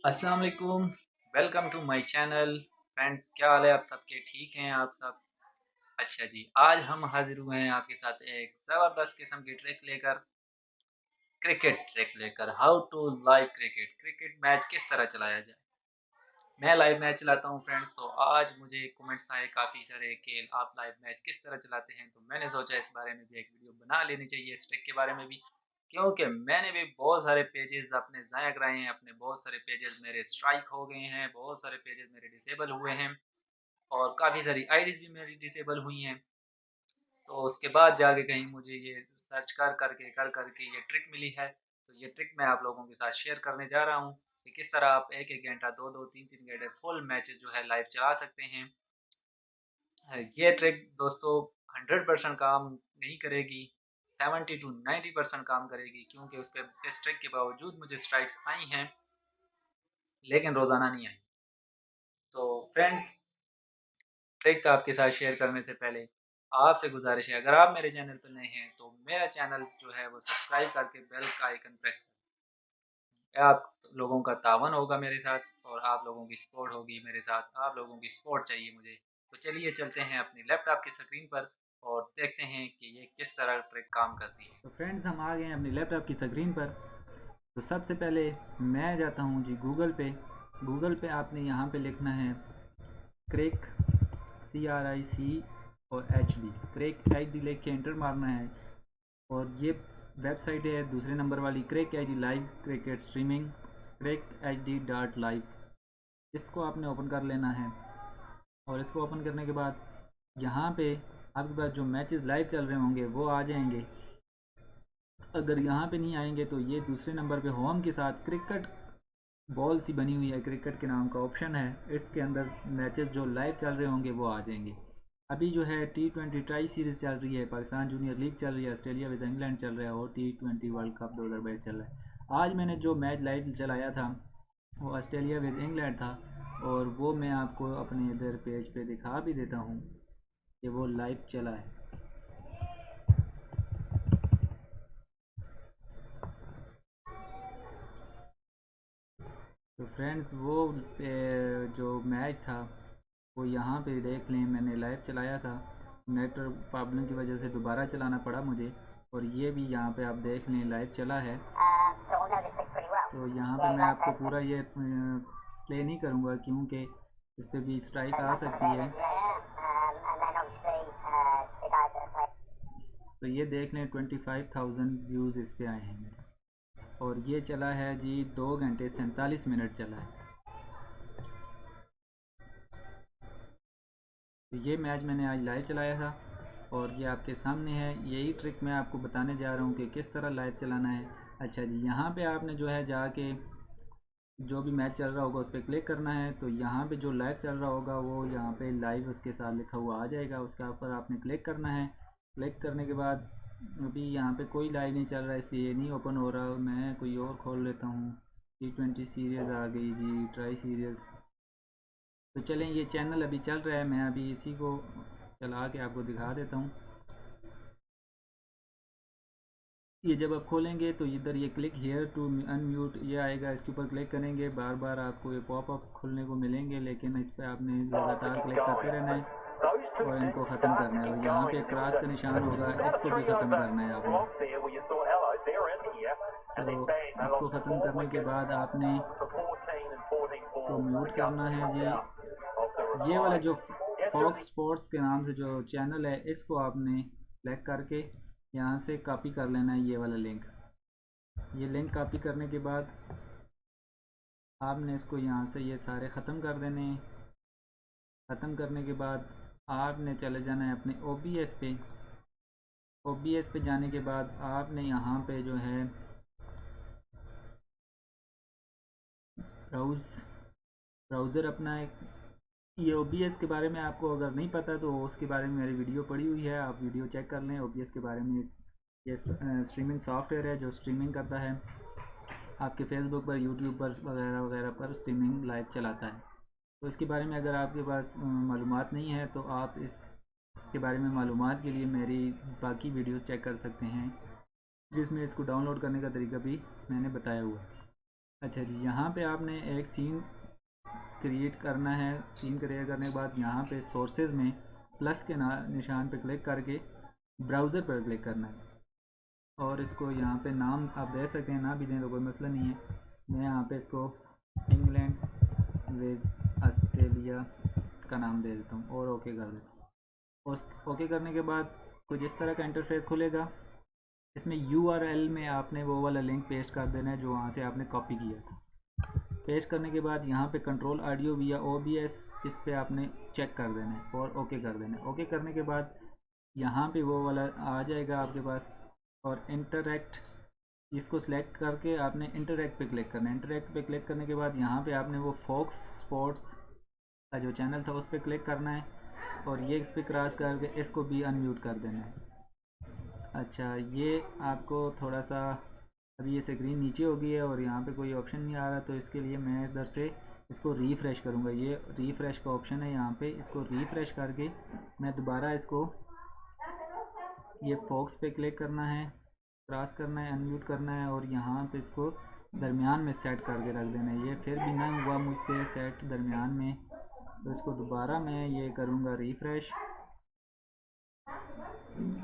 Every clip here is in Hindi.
अस्सलाम वालेकुम। Welcome to my channel. Friends, क्या हाल है आप सबके? ठीक हैं आप सब? अच्छा जी, आज हम हाजिर हुए हैं आपके साथ एक ज़बरदस्त किस्म की ट्रिक लेकर, क्रिकेट ट्रिक लेकर। How to live cricket, cricket match किस तरह चलाया जाए। मैं लाइव मैच चलाता हूँ फ्रेंड्स, तो आज मुझे कमेंट्स आए काफ़ी सारे कि आप लाइव मैच किस तरह चलाते हैं, तो मैंने सोचा इस बारे में भी एक वीडियो बना लेनी चाहिए, इस ट्रिक के बारे में भी। क्योंकि मैंने भी बहुत सारे पेजेस अपने ज़ाया कराए हैं, अपने बहुत सारे पेजेस मेरे स्ट्राइक हो गए हैं, बहुत सारे पेजेस मेरे डिसेबल हुए हैं और काफ़ी सारी आईडीज़ भी मेरी डिसेबल हुई हैं। तो उसके बाद जाके कहीं मुझे ये सर्च कर करके ये ट्रिक मिली है। तो ये ट्रिक मैं आप लोगों के साथ शेयर करने जा रहा हूँ कि किस तरह आप 1-1 घंटा, 2-2, 3-3 घंटे फुल मैचेस जो है लाइव चला सकते हैं। ये ट्रिक दोस्तों 100% काम नहीं करेगी, 70 टू 90% काम करेगी, क्योंकि उसके इस ट्रिक के बावजूद मुझे स्ट्राइक्स आई हैं, लेकिन रोज़ाना नहीं आई। तो फ्रेंड्स, ट्रिक आपके साथ शेयर करने से पहले आपसे गुजारिश है, अगर आप मेरे चैनल पर नए हैं तो मेरा चैनल जो है वो सब्सक्राइब करके बेल का आइकन प्रेस करें। आप लोगों का तावन होगा मेरे साथ और आप लोगों की सपोर्ट होगी मेरे साथ, आप लोगों की सपोर्ट चाहिए मुझे। तो चलिए चलते हैं अपनी लैपटॉप की स्क्रीन पर और देखते हैं कि ये किस तरह ट्रिक काम करती है। तो फ्रेंड्स, हम आ गए हैं अपनी लैपटॉप की स्क्रीन पर। तो सबसे पहले मैं जाता हूँ जी गूगल पे। गूगल पे आपने यहाँ पे लिखना है क्रिक, CRIC और HD, क्रिक HD लिख के एंटर मारना है। और ये वेबसाइट है दूसरे नंबर वाली, क्रिक HD live cricket streaming, crickHD.live। इसको आपने ओपन कर लेना है और इसको ओपन करने के बाद यहाँ पे आपके पास जो मैचेस लाइव चल रहे होंगे वो आ जाएंगे। अगर यहाँ पे नहीं आएंगे तो ये दूसरे नंबर पे होम के साथ क्रिकेट बॉल सी बनी हुई है, क्रिकेट के नाम का ऑप्शन है, इसके अंदर मैचेस जो लाइव चल रहे होंगे वो आ जाएंगे। अभी जो है T20 ट्राई सीरीज़ चल रही है, पाकिस्तान जूनियर लीग चल रही है, ऑस्ट्रेलिया विद इंग्लैंड चल रहा है और T20 वर्ल्ड कप 2022 चल रहा है। आज मैंने जो मैच लाइव चलाया था वो ऑस्ट्रेलिया विद इंग्लैंड था और वो मैं आपको अपने इधर पेज पे दिखा भी देता हूँ कि वो लाइव चला है। तो फ्रेंड्स, वो जो मैच था वो यहाँ पे देख लें, मैंने लाइव चलाया था, नेटवर्क प्रॉब्लम की वजह से दोबारा चलाना पड़ा मुझे। और ये भी यहाँ पे आप देख लें लाइव चला है। तो यहाँ पे मैं आपको पूरा ये प्ले नहीं करूँगा क्योंकि इस पर भी स्ट्राइक आ सकती है। तो ये देख लें 25,000 व्यूज़ इस पे आए हैं मेरे। और ये चला है जी 2 घंटे 47 मिनट चला है। तो ये मैच मैंने आज लाइव चलाया था और ये आपके सामने है। यही ट्रिक मैं आपको बताने जा रहा हूँ कि किस तरह लाइव चलाना है। अच्छा जी, यहाँ पे आपने जो है जाके जो भी मैच चल रहा होगा उस पर क्लिक करना है। तो यहाँ पे जो लाइव चल रहा होगा वो यहाँ पे लाइव उसके साथ लिखा हुआ आ जाएगा, उसके ऊपर आपने क्लिक करना है। क्लिक करने के बाद अभी यहाँ पे कोई लाइव नहीं चल रहा है इसलिए ये नहीं ओपन हो रहा। मैं कोई और खोल लेता हूँ। T20 सीरीज़ आ गई जी, ट्राई सीरीज़। तो चलें, ये चैनल अभी चल रहा है, मैं अभी इसी को चला के आपको दिखा देता हूँ। ये जब आप खोलेंगे तो इधर ये क्लिक हेयर टू अनम्यूट ये आएगा, इसके ऊपर क्लिक करेंगे, बार बार आपको ये पॉपअप खुलने को मिलेंगे, लेकिन इस पर आपने लगातार क्लिक करते रहना है और इनको ख़त्म करना है। और यहाँ पे क्रॉस का निशान होगा, इसको भी ख़त्म करना है आपने। तो इसको ख़त्म करने के बाद आपने इसको म्यूट करना है जी। ये वाला जो फॉक्स स्पोर्ट्स के नाम से जो चैनल है इसको आपने सेलेक्ट करके यहाँ से कॉपी कर लेना है, ये वाला लिंक। ये लिंक कॉपी करने के बाद आपने इसको यहाँ से ये सारे ख़त्म कर देने हैं। ख़त्म करने के बाद आपने चले जाना है अपने OBS पे। OBS पे जाने के बाद आपने यहाँ पे जो है ब्राउज़र अपना एक, ये OBS के बारे में आपको अगर नहीं पता तो उसके बारे में मेरी वीडियो पड़ी हुई है, आप वीडियो चेक कर लें OBS के बारे में। ये स्ट्रीमिंग सॉफ्टवेयर है जो स्ट्रीमिंग करता है, आपके फेसबुक पर, यूट्यूब पर वगैरह वगैरह पर स्ट्रीमिंग लाइव चलाता है। तो इसके बारे में अगर आपके पास मालूमात नहीं है तो आप इसके बारे में मालूमात के लिए मेरी बाकी वीडियोस चेक कर सकते हैं, जिसमें इसको डाउनलोड करने का तरीका भी मैंने बताया हुआ है। अच्छा जी, यहाँ पे आपने एक सीन क्रिएट करना है। सीन क्रिएट करने के बाद यहाँ पे सोर्सेज में प्लस के निशान पे क्लिक करके ब्राउज़र पर क्लिक करना है और इसको यहाँ पे नाम आप दे सकते हैं, ना भी दें तो कोई मसला नहीं है। मैं यहाँ पे इसको इंग्लैंड विद ऑस्ट्रेलिया का नाम दे देता हूँ और ओके कर देता हूँ। और ओके करने के बाद कुछ इस तरह का इंटरफेस खुलेगा। इसमें यूआरएल में आपने वो वाला लिंक पेस्ट कर देना है जो वहाँ से आपने कॉपी किया था। पेस्ट करने के बाद यहाँ पे कंट्रोल ऑडियो विया ओबीएस इस पे आपने चेक कर देना है और ओके कर देना है। ओके करने के बाद यहाँ पे वो वाला आ जाएगा आपके पास और इंटरैक्ट, इसको सिलेक्ट करके आपने इंटरैक्ट पे क्लिक करना है। इंटरैक्ट पे क्लिक करने के बाद यहाँ पे आपने वो फॉक्स स्पोर्ट्स का जो चैनल था उस पर क्लिक करना है और ये इस पर क्रॉस करके इसको भी अनम्यूट कर देना है। अच्छा, ये आपको थोड़ा सा अभी ये स्क्रीन नीचे हो गई है और यहाँ पे कोई ऑप्शन नहीं आ रहा, तो इसके लिए मैं इधर से इसको रीफ़्रेश करूँगा। ये रीफ़्रेश का ऑप्शन है यहाँ पे, इसको रीफ़्रेश करके मैं दोबारा इसको ये फॉक्स पे क्लिक करना है, क्रॉस करना है, अनम्यूट करना है और यहाँ पे इसको दरमियान में सेट करके रख देना है। ये फिर भी ना हुआ मुझसे सेट दरमियान में, तो इसको दोबारा मैं ये करूँगा रीफ़्रेश।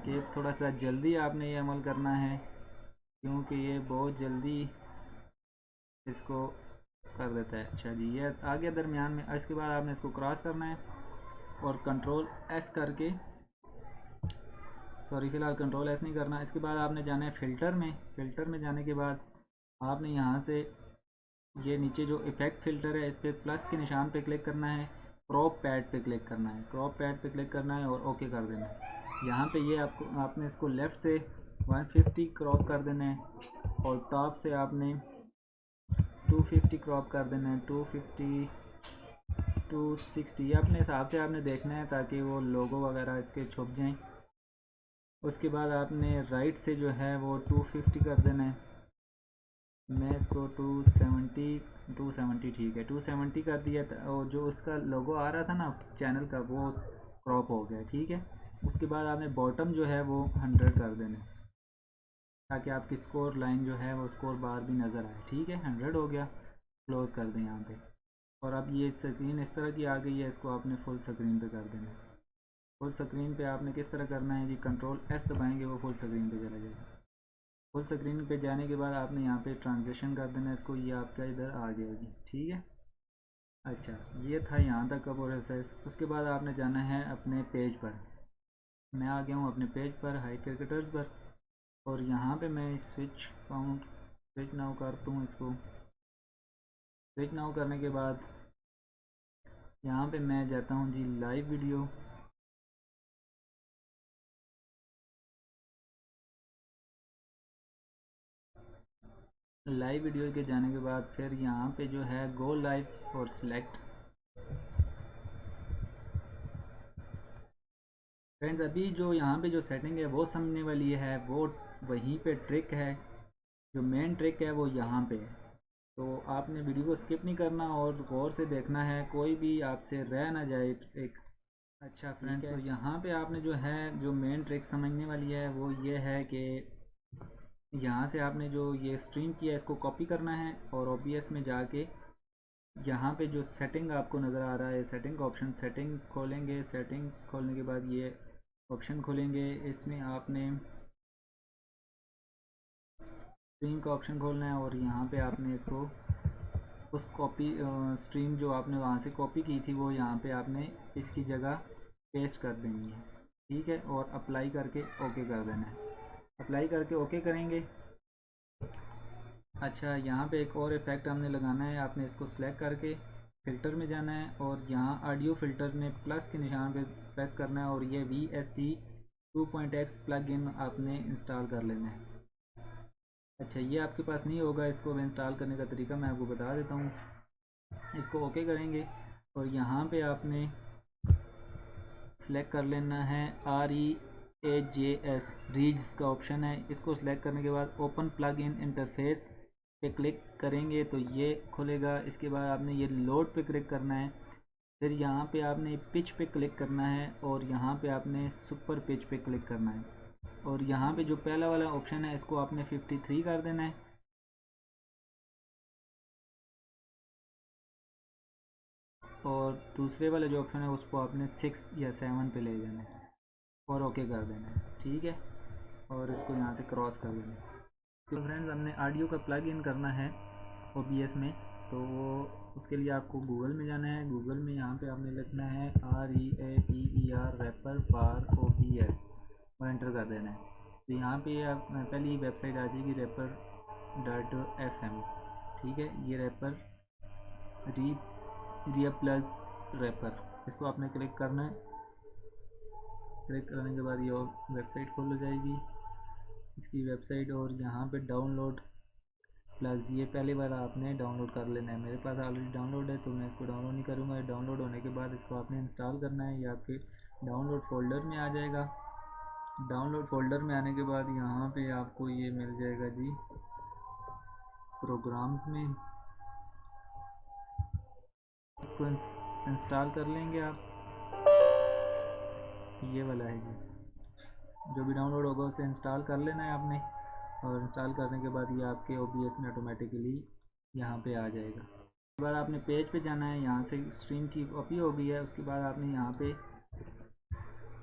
कि थोड़ा सा जल्दी आपने ये अमल करना है क्योंकि ये बहुत जल्दी इसको कर देता है। अच्छा जी, ये आ गया दरमियान में। इसके बाद आपने इसको क्रॉस करना है और कंट्रोल एस करके, सॉरी फ़िलहाल कंट्रोल एस नहीं करना। इसके बाद आपने जाना है फ़िल्टर में। फ़िल्टर में जाने के बाद आपने यहाँ से ये नीचे जो इफ़ेक्ट फ़िल्टर है इस पर प्लस के निशान पे क्लिक करना है, क्रॉप पैड पे क्लिक करना है, क्रॉप पैड पे क्लिक करना है और ओके कर देना है। यहाँ पे ये आपने इसको लेफ़्ट से 150 क्रॉप कर देना है और टॉप से आपने 250 क्रॉप कर देना है। 250 260 ये अपने हिसाब से आपने देखना है ताकि वो लोगो वगैरह इसके छुप जाएं। उसके बाद आपने राइट से जो है वो 250 कर देना है। मैं इसको 270 ठीक है, 270 कर दिया था और जो उसका लोगो आ रहा था ना चैनल का वो क्रॉप हो गया, ठीक है। उसके बाद आपने बॉटम जो है वो 100 कर देना है ताकि आपकी स्कोर लाइन जो है वो स्कोर बार भी नज़र आए, ठीक है। 100 हो गया, क्लोज़ कर दें यहाँ पे। और अब ये स्क्रीन इस तरह की आ गई है, इसको आपने फुल स्क्रीन पे कर देना है। फुल स्क्रीन पे आपने किस तरह करना है जी, कंट्रोल एस दबाएंगे वो फुल स्क्रीन पे चला जाएगा। फुल स्क्रीन पे जाने के बाद आपने यहाँ पे ट्रांजिशन कर देना है इसको, ये आपका इधर आ गया जी, ठीक है। अच्छा, ये था यहाँ तक का प्रोसेस। उसके बाद आपने जाना है अपने पेज पर। मैं आ गया हूँ अपने पेज पर, हाई क्रिकेटर्स पर, और यहाँ पे मैं स्विच काउंट स्विच नाउ करता हूँ इसको। स्विच नाउ करने के बाद यहाँ पे मैं जाता हूँ जी लाइव वीडियो। लाइव वीडियो के जाने के बाद फिर यहाँ पे जो है गो लाइव और सिलेक्ट। फ्रेंड्स, अभी जो यहाँ पे जो सेटिंग है वो समझने वाली है, वो वहीं पे ट्रिक है, जो मेन ट्रिक है वो यहाँ पे है। तो आपने वीडियो को स्किप नहीं करना और गौर से देखना है, कोई भी आपसे रह ना जाए एक। अच्छा फ्रेंड्स, तो यहाँ पे आपने जो है जो मेन ट्रिक समझने वाली है वो ये है कि यहाँ से आपने जो ये स्ट्रीम किया है इसको कॉपी करना है और ओबीएस में जाके यहाँ पे जो सेटिंग आपको नज़र आ रहा है सेटिंग का ऑप्शन, सेटिंग खोलेंगे। सेटिंग खोलने के बाद ये ऑप्शन खोलेंगे, इसमें आपने स्ट्रीम का ऑप्शन खोलना है और यहाँ पे आपने इसको उस कॉपी स्ट्रीम जो आपने वहाँ से कॉपी की थी वो यहाँ पे आपने इसकी जगह पेस्ट कर देनी है, ठीक है। और अप्लाई करके ओके कर देना है। अप्लाई करके ओके करेंगे। अच्छा, यहाँ पे एक और इफ़ेक्ट हमने लगाना है, आपने इसको सेलेक्ट करके फ़िल्टर में जाना है और यहाँ ऑडियो फ़िल्टर में प्लस के निशान पे प्रेस करना है और ये VST 2.x प्लग इन आपने इंस्टॉल कर लेना है। अच्छा, ये आपके पास नहीं होगा, इसको इंस्टॉल करने का तरीका मैं आपको बता देता हूँ। इसको ओके करेंगे और यहाँ पे आपने सेलेक्ट कर लेना है REAJS रीज का ऑप्शन है। इसको सेलेक्ट करने के बाद ओपन प्लग इन इंटरफेस पे क्लिक करेंगे तो ये खुलेगा। इसके बाद आपने ये लोड पे क्लिक करना है, फिर यहाँ पे आपने पिच पे क्लिक करना है और यहाँ पे आपने सुपर पिच पे क्लिक करना है और यहाँ पे जो पहला वाला ऑप्शन है इसको आपने 53 कर देना है। और दूसरे वाला जो ऑप्शन है उसको आपने 6 या 7 पे ले जाना है और ओके कर देना है, ठीक है। और इसको यहाँ से क्रॉस कर देना है। तो फ्रेंड्स हमने ऑडियो का प्लग इन करना है OBS में, तो वो उसके लिए आपको गूगल में जाना है। गूगल में यहाँ पे आपने लिखना है REAPER रैपर फॉर OBS और एंटर कर देना है। तो यहाँ पे आप पहली वेबसाइट आ जाएगी rapper.fm, ठीक है। ये रैपर रिया प्लग रैपर, इसको आपने क्लिक करना है। क्लिक करने के बाद ये वेबसाइट खोल जाएगी, इसकी वेबसाइट। और यहाँ पे डाउनलोड प्लस ये पहले वाला आपने डाउनलोड कर लेना है। मेरे पास ऑलरेडी डाउनलोड है तो मैं इसको डाउनलोड नहीं करूँगा। डाउनलोड होने के बाद इसको आपने इंस्टॉल करना है। ये आपके डाउनलोड फोल्डर में आ जाएगा। डाउनलोड फोल्डर में आने के बाद यहाँ पे आपको ये मिल जाएगा जी प्रोग्राम्स में, इसको इंस्टॉल कर लेंगे आप। ये वाला है जी, जो भी डाउनलोड होगा उसे इंस्टॉल कर लेना है आपने। और इंस्टॉल करने के बाद ये आपके OBS में ऑटोमेटिकली यहाँ पे आ जाएगा। उसके बाद आपने पेज पे जाना है, यहाँ से स्ट्रीम की कॉपी हो गई है। उसके बाद आपने यहाँ पे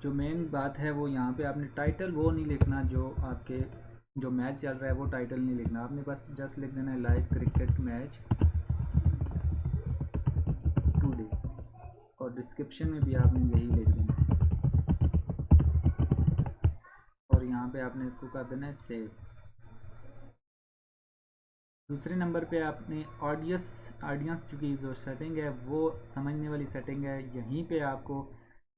जो मेन बात है वो यहाँ पे आपने टाइटल वो नहीं लिखना, जो आपके जो मैच चल रहा है वो टाइटल नहीं लिखना आपने, बस जस्ट लिख देना है लाइव क्रिकेट मैच टुडे। और डिस्क्रिप्शन में भी आपने यही लिख देना है। और यहाँ पे आपने इसको कर देना है सेव। दूसरे नंबर पे आपने ऑडियंस की जो सेटिंग है वो समझने वाली सेटिंग है। यहीं पे आपको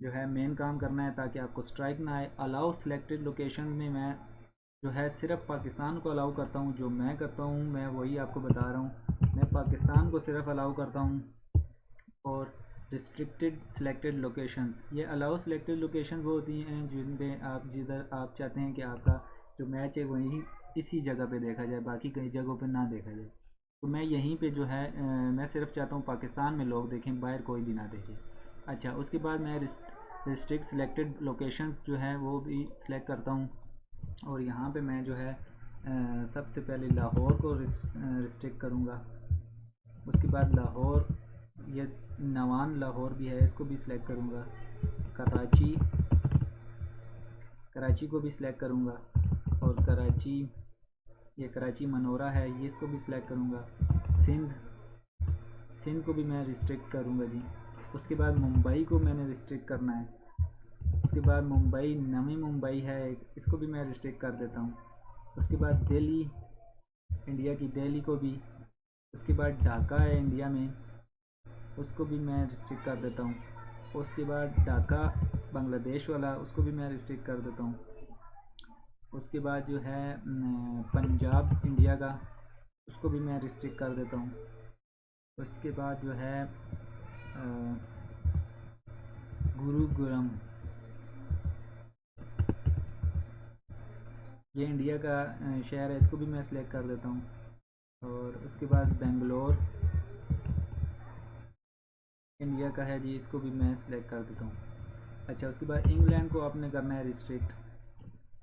जो है मेन काम करना है ताकि आपको स्ट्राइक ना आए। अलाउ सिलेक्टेड लोकेशन में मैं जो है सिर्फ पाकिस्तान को अलाउ करता हूँ। जो मैं करता हूँ मैं वही आपको बता रहा हूँ, मैं पाकिस्तान को सिर्फ अलाउ करता हूँ। और रिस्ट्रिक्टेड सिलेक्टेड लोकेशंस, ये अलाउ सिलेक्टेड लोकेशन वो होती हैं जिन पे आप जिधर आप चाहते हैं कि आपका जो मैच है वहीं इसी जगह पे देखा जाए, बाकी कई जगहों पे ना देखा जाए। तो मैं यहीं पे जो है मैं सिर्फ चाहता हूँ पाकिस्तान में लोग देखें, बाहर कोई भी ना देखे। अच्छा, उसके बाद मैं रिस्ट्रिक्ट सिलेक्टेड लोकेशंस जो है वो भी सिलेक्ट करता हूँ। और यहाँ पे मैं जो है सबसे पहले लाहौर को रिस्ट्रिक्ट करूँगा। उसके बाद लाहौर, ये नवान लाहौर भी है, इसको भी सिलेक्ट करूँगा। कराची को भी सिलेक्ट करूँगा। और कराची, ये कराची मनोरा है, ये इसको भी सिलेक्ट करूँगा। सिंध को भी मैं रिस्ट्रिक्ट करूँगा जी। उसके बाद मुंबई को मैंने रिस्ट्रिक्ट करना है। उसके बाद मुंबई, नवी मुंबई है एक, इसको भी मैं रिस्ट्रिक्ट कर देता हूँ। उसके बाद दिल्ली, इंडिया की दिल्ली को भी। उसके बाद ढाका है इंडिया में, उसको भी मैं रिस्ट्रिक्ट कर देता हूँ। उसके बाद ढाका बांग्लादेश वाला, उसको भी मैं रिस्ट्रिक्ट कर देता हूँ। उसके बाद जो है पंजाब इंडिया का, उसको भी मैं रिस्ट्रिक्ट कर देता हूँ। उसके बाद जो है गुरुग्राम, ये इंडिया का शहर है, इसको भी मैं सिलेक्ट कर देता हूँ। और उसके बाद बेंगलोर इंडिया का है जी, इसको भी मैं सिलेक्ट कर देता हूँ। अच्छा, उसके बाद इंग्लैंड को आपने करना है रिस्ट्रिक्ट,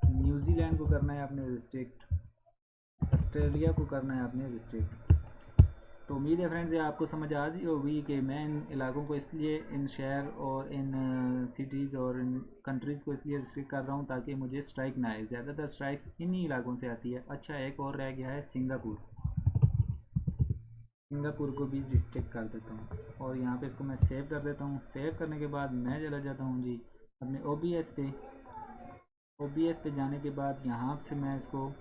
न्यूजीलैंड को करना है आपने रिस्ट्रिक्ट, ऑस्ट्रेलिया को करना है आपने रिस्ट्रिक्ट। तो उम्मीद है फ्रेंड्स ये आपको समझ आ रही होगी कि मैं इन इलाकों को इसलिए, इन शहर और इन सिटीज़ और इन कंट्रीज़ को इसलिए रिस्ट्रिक्ट कर रहा हूँ ताकि मुझे स्ट्राइक ना आए। ज़्यादातर स्ट्राइक्स इन्हीं इलाकों से आती है। अच्छा, एक और रह गया है सिंगापुर, सिंगापुर को भी रिस्ट्रिक्ट कर देता हूँ। और यहाँ पे इसको मैं सेव कर देता हूँ। सेव करने के बाद मैं चला जाता हूँ जी अपने OBS पे। OBS पे जाने के बाद यहाँ से मैं इसको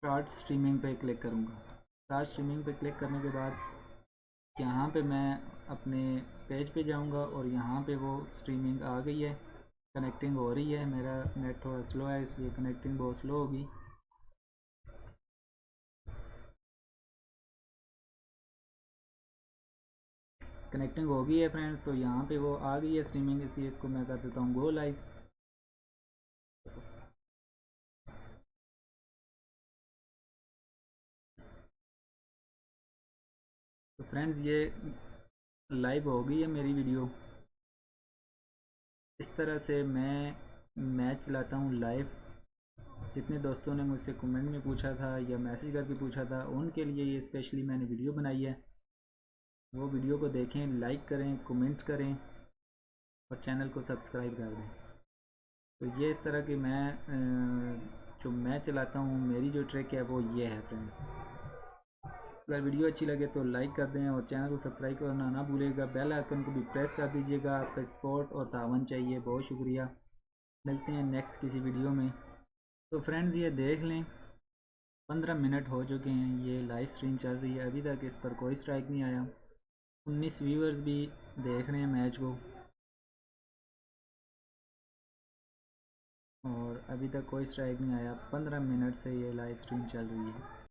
स्टार्ट स्ट्रीमिंग पे क्लिक करूँगा। स्टार्ट स्ट्रीमिंग पे क्लिक करने के बाद यहाँ पे मैं अपने पेज पे जाऊँगा और यहाँ पे वो स्ट्रीमिंग आ गई है, कनेक्टिंग हो रही है। मेरा नेट थोड़ा स्लो है इसलिए कनेक्टिंग बहुत स्लो होगी। कनेक्टिंग हो गई है फ्रेंड्स, तो यहाँ पे वो आ गई है स्ट्रीमिंग, इसलिए इसको मैं कर देता हूँ गो लाइव। तो फ्रेंड्स ये लाइव हो गई है मेरी वीडियो। इस तरह से मैं मैच चलाता हूँ लाइव। जितने दोस्तों ने मुझसे कमेंट में पूछा था या मैसेज करके पूछा था, उनके लिए ये स्पेशली मैंने वीडियो बनाई है। वो वीडियो को देखें, लाइक करें, कमेंट्स करें और चैनल को सब्सक्राइब कर दें। तो ये इस तरह की जो मैं चलाता हूँ, मेरी जो ट्रिक है वो ये है फ्रेंड्स। अगर वीडियो अच्छी लगे तो लाइक कर दें और चैनल को सब्सक्राइब करना ना भूलिएगा। बेल आइकन को भी प्रेस कर दीजिएगा। आपका सपोर्ट और तावन चाहिए, बहुत शुक्रिया। मिलते हैं नेक्स्ट किसी वीडियो में। तो फ्रेंड्स ये देख लें, 15 मिनट हो चुके हैं, ये लाइव स्ट्रीम चल रही है, अभी तक इस पर कोई स्ट्राइक नहीं आया। 19 व्यूअर्स भी देख रहे हैं मैच को और अभी तक कोई स्ट्राइक नहीं आया। 15 मिनट से ये लाइव स्ट्रीम चल रही है।